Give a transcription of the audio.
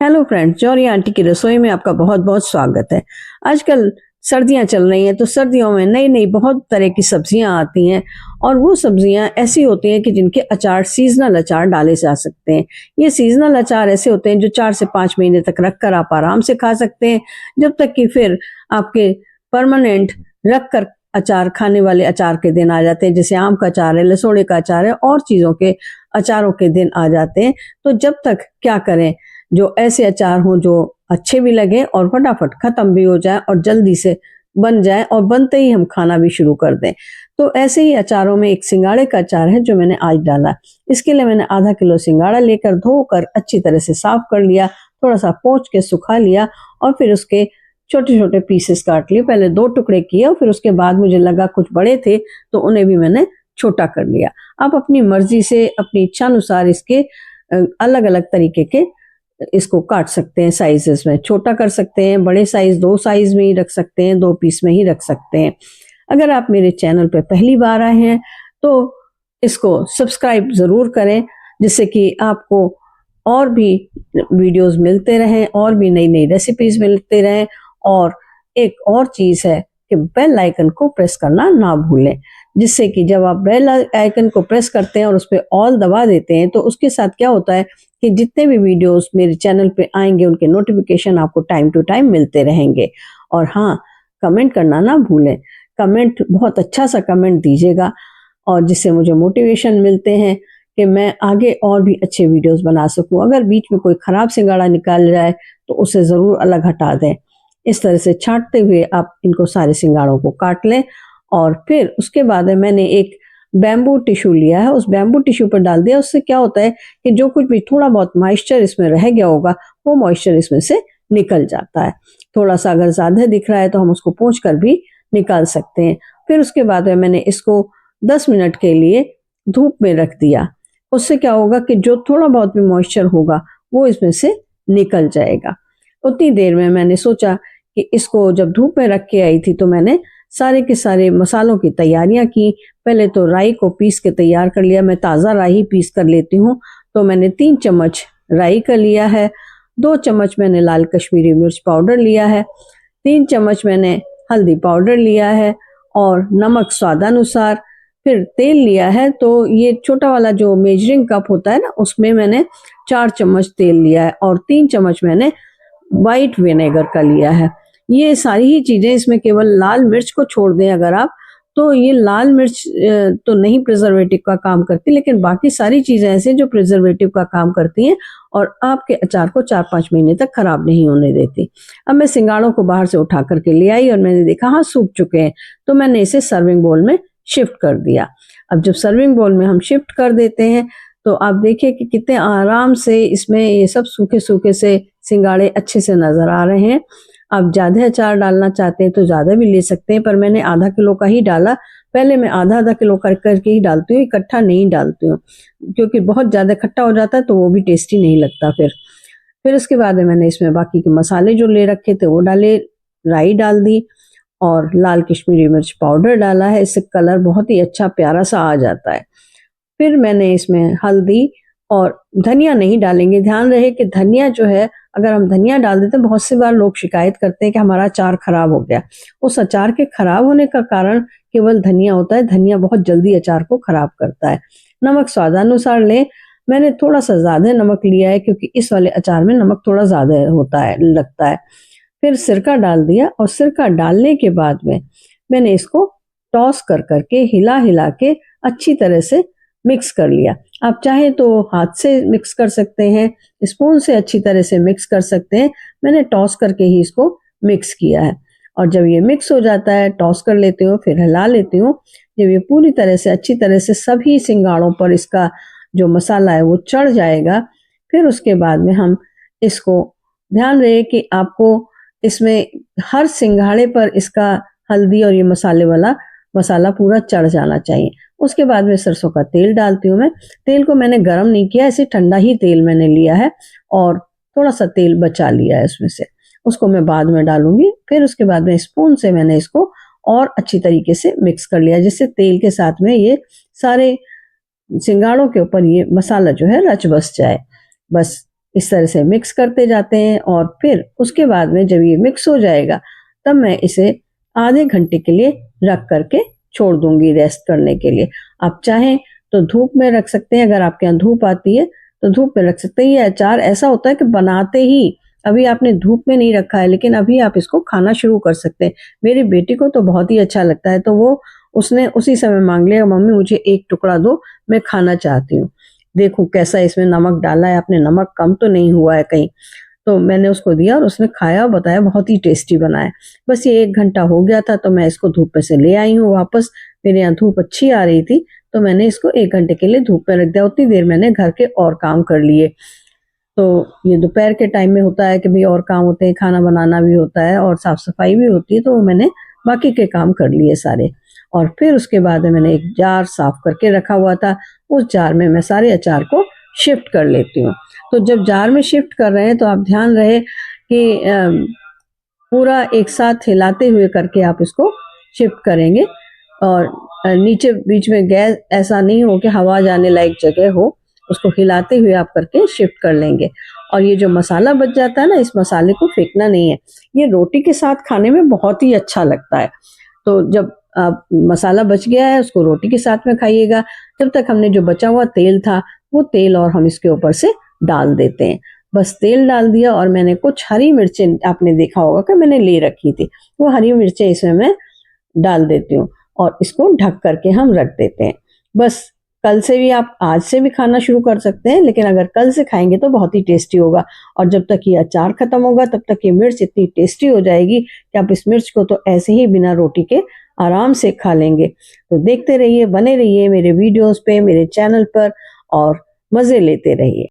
Hello friends, जौहरी aunty की रसोई में आपका बहुत बहुत स्वागत है। आजकल सर्दियां चल रही हैं तो सर्दियों में नई नई बहुत तरह की सब्जियां आती हैं और वो सब्जियां ऐसी होती हैं कि जिनके अचार सीजनल अचार डाले जा सकते हैं। ये सीजनल अचार ऐसे होते हैं जो 4 से 5 महीने तक रख कर आप आराम से खा सकते हैं, जब तक कि फिर आपके परमानेंट रख कर अचार खाने वाले अचार के दिन आ जाते हैं। जैसे आम का अचार है, लसोड़े का अचार है और चीज़ों के अचारों के दिन आ जाते हैं। तो जब तक क्या करें, जो ऐसे अचार हों जो अच्छे भी लगे और फटाफट खत्म भी हो जाए और जल्दी से बन जाए और बनते ही हम खाना भी शुरू कर दें। तो ऐसे ही अचारों में एक सिंगाड़े का अचार है जो मैंने आज डाला। इसके लिए मैंने आधा किलो सिंगाड़ा लेकर धोकर अच्छी तरह से साफ कर लिया, थोड़ा सा पोंछ के सुखा लिया और फिर उसके छोटे छोटे पीसेस काट लिए। पहले 2 टुकड़े किए और फिर उसके बाद मुझे लगा कुछ बड़े थे तो उन्हें भी मैंने छोटा कर लिया। आप अपनी मर्जी से अपनी इच्छा अनुसार इसके अलग अलग तरीके के इसको काट सकते हैं। साइजेस में छोटा कर सकते हैं, बड़े साइज 2 साइज में ही रख सकते हैं, 2 पीस में ही रख सकते हैं। अगर आप मेरे चैनल पे पहली बार आए हैं तो इसको सब्सक्राइब ज़रूर करें, जिससे कि आपको और भी वीडियोस मिलते रहें और भी नई नई रेसिपीज मिलते रहें। और एक और चीज़ है कि बेल आइकन को प्रेस करना ना भूलें, जिससे कि जब आप बेल आइकन को प्रेस करते हैं और उस पर ऑल दबा देते हैं तो उसके साथ क्या होता है कि जितने भी वीडियोस मेरे चैनल पे आएंगे उनके नोटिफिकेशन आपको टाइम टू टाइम मिलते रहेंगे। और हाँ, कमेंट करना ना भूलें। कमेंट बहुत अच्छा सा कमेंट दीजिएगा और जिससे मुझे मोटिवेशन मिलते हैं कि मैं आगे और भी अच्छे वीडियोस बना सकूं। अगर बीच में कोई ख़राब सिंगाड़ा निकाल जाए तो उसे ज़रूर अलग हटा दें। इस तरह से छांटते हुए आप इनको सारे सिंगाड़ों को काट लें और फिर उसके बाद मैंने एक बैम्बू टिश्यू लिया है, उस बैम्बू टिश्यू पर डाल दिया। उससे क्या होता है कि जो कुछ भी थोड़ा बहुत मॉइस्चर इसमें रह गया होगा वो मॉइस्चर इसमें से निकल जाता है। थोड़ा सा अगर ज़्यादा दिख रहा है तो हम उसको पोंछ कर भी निकाल सकते हैं। फिर उसके बाद मैंने इसको 10 मिनट के लिए धूप में रख दिया। उससे क्या होगा कि जो थोड़ा बहुत भी मॉइस्चर होगा वो इसमें से निकल जाएगा। उतनी देर में मैंने सोचा कि इसको जब धूप में रख के आई थी तो मैंने सारे के सारे मसालों की तैयारियां की। पहले तो राई को पीस के तैयार कर लिया। मैं ताज़ा राई पीस कर लेती हूँ, तो मैंने 3 चम्मच राई का लिया है। 2 चम्मच मैंने लाल कश्मीरी मिर्च पाउडर लिया है। 3 चम्मच मैंने हल्दी पाउडर लिया है और नमक स्वादानुसार। फिर तेल लिया है, तो ये छोटा वाला जो मेजरिंग कप होता है ना, उसमें मैंने 4 चम्मच तेल लिया है और 3 चम्मच मैंने वाइट विनेगर का लिया है। ये सारी ही चीज़ें, इसमें केवल लाल मिर्च को छोड़ दें अगर आप, तो ये लाल मिर्च तो नहीं प्रिजर्वेटिव का काम करती, लेकिन बाकी सारी चीज़ें ऐसे जो प्रिजर्वेटिव का काम करती हैं और आपके अचार को 4-5 महीने तक खराब नहीं होने देती। अब मैं सिंगाड़ों को बाहर से उठा करके ले आई और मैंने देखा हाँ सूख चुके हैं, तो मैंने इसे सर्विंग बोल में शिफ्ट कर दिया। अब जब सर्विंग बोल में हम शिफ्ट कर देते हैं तो आप देखिए कि कितने आराम से इसमें ये सब सूखे सूखे से सिंगाड़े अच्छे से नज़र आ रहे हैं। आप ज़्यादा अचार डालना चाहते हैं तो ज़्यादा भी ले सकते हैं, पर मैंने आधा किलो का ही डाला। पहले मैं आधा आधा किलो करके ही डालती हूँ, इकट्ठा नहीं डालती हूँ, क्योंकि बहुत ज़्यादा खट्टा हो जाता है तो वो भी टेस्टी नहीं लगता। फिर उसके बाद मैंने इसमें बाकी के मसाले जो ले रखे थे वो डाले। राई डाल दी और लाल कश्मीरी मिर्च पाउडर डाला है, इससे कलर बहुत ही अच्छा प्यारा सा आ जाता है। फिर मैंने इसमें हल्दी और धनिया नहीं डालेंगे। ध्यान रहे कि धनिया जो है, अगर हम धनिया डाल देते हैं, बहुत सी बार लोग शिकायत करते हैं कि हमारा अचार खराब हो गया। उस अचार के खराब होने का कारण केवल धनिया होता है। धनिया बहुत जल्दी अचार को खराब करता है। नमक स्वादानुसार लें। मैंने थोड़ा सा ज़्यादा नमक लिया है क्योंकि इस वाले अचार में नमक थोड़ा ज़्यादा होता है, लगता है। फिर सिरका डाल दिया और सिरका डालने के बाद में मैंने इसको टॉस कर करके हिला हिला के अच्छी तरह से मिक्स कर लिया। आप चाहें तो हाथ से मिक्स कर सकते हैं, स्पून से अच्छी तरह से मिक्स कर सकते हैं। मैंने टॉस करके ही इसको मिक्स किया है और जब ये मिक्स हो जाता है टॉस कर लेती हूँ, फिर हिला लेती हूँ। जब ये पूरी तरह से अच्छी तरह से सभी सिंगाड़ों पर इसका जो मसाला है वो चढ़ जाएगा, फिर उसके बाद में हम इसको, ध्यान रहे कि आपको इसमें हर सिंघाड़े पर इसका हल्दी और ये मसाले वाला मसाला पूरा चढ़ जाना चाहिए। उसके बाद में सरसों का तेल डालती हूँ मैं। तेल को मैंने गरम नहीं किया, ऐसे ठंडा ही तेल मैंने लिया है और थोड़ा सा तेल बचा लिया है उसमें से, उसको मैं बाद में डालूंगी। फिर उसके बाद में स्पून से मैंने इसको और अच्छी तरीके से मिक्स कर लिया, जिससे तेल के साथ में ये सारे सिंगाड़ों के ऊपर ये मसाला जो है रच बस जाए। बस इस तरह से मिक्स करते जाते हैं और फिर उसके बाद में जब ये मिक्स हो जाएगा तब मैं इसे आधे घंटे के लिए रख करके छोड़ दूंगी रेस्ट करने के लिए। आप चाहें तो धूप में रख सकते हैं, अगर आपके यहाँ धूप आती है तो धूप में रख सकते हैं। ये अचार ऐसा होता है कि बनाते ही अभी आपने धूप में नहीं रखा है लेकिन अभी आप इसको खाना शुरू कर सकते हैं। मेरी बेटी को तो बहुत ही अच्छा लगता है, तो उसने उसी समय मांग लिया, मम्मी मुझे एक टुकड़ा दो, मैं खाना चाहती हूँ। देखो कैसा इसमें नमक डाला है आपने, नमक कम तो नहीं हुआ है कहीं। तो मैंने उसको दिया और उसने खाया और बताया बहुत ही टेस्टी बना है। बस ये 1 घंटा हो गया था तो मैं इसको धूप में से ले आई हूँ वापस। मेरे यहाँ धूप अच्छी आ रही थी तो मैंने इसको 1 घंटे के लिए धूप में रख दिया। उतनी देर मैंने घर के और काम कर लिए। तो ये दोपहर के टाइम में होता है कि भाई और काम होते हैं, खाना बनाना भी होता है और साफ सफाई भी होती है, तो मैंने बाकी के काम कर लिए सारे। और फिर उसके बाद मैंने एक जार साफ करके रखा हुआ था, उस जार में मैं सारे अचार को शिफ्ट कर लेती हूँ। तो जब जार में शिफ्ट कर रहे हैं तो आप ध्यान रहे कि पूरा एक साथ हिलाते हुए करके आप इसको शिफ्ट करेंगे और नीचे बीच में गैस ऐसा नहीं हो कि हवा जाने लायक जगह हो, उसको हिलाते हुए आप करके शिफ्ट कर लेंगे। और ये जो मसाला बच जाता है ना, इस मसाले को फेंकना नहीं है, ये रोटी के साथ खाने में बहुत ही अच्छा लगता है। तो जब मसाला बच गया है उसको रोटी के साथ में खाइएगा। जब तक हमने जो बचा हुआ तेल था वो तेल और हम इसके ऊपर से डाल देते हैं। बस तेल डाल दिया और मैंने कुछ हरी मिर्चें, आपने देखा होगा कि मैंने ले रखी थी, वो हरी मिर्चें इसमें मैं डाल देती हूँ और इसको ढक करके हम रख देते हैं। बस कल से भी, आप आज से भी खाना शुरू कर सकते हैं, लेकिन अगर कल से खाएंगे तो बहुत ही टेस्टी होगा। और जब तक ये अचार खत्म होगा तब तक ये मिर्च इतनी टेस्टी हो जाएगी कि आप इस मिर्च को तो ऐसे ही बिना रोटी के आराम से खा लेंगे। तो देखते रहिए, बने रहिए मेरे वीडियोस पे, मेरे चैनल पर और मज़े लेते रहिए।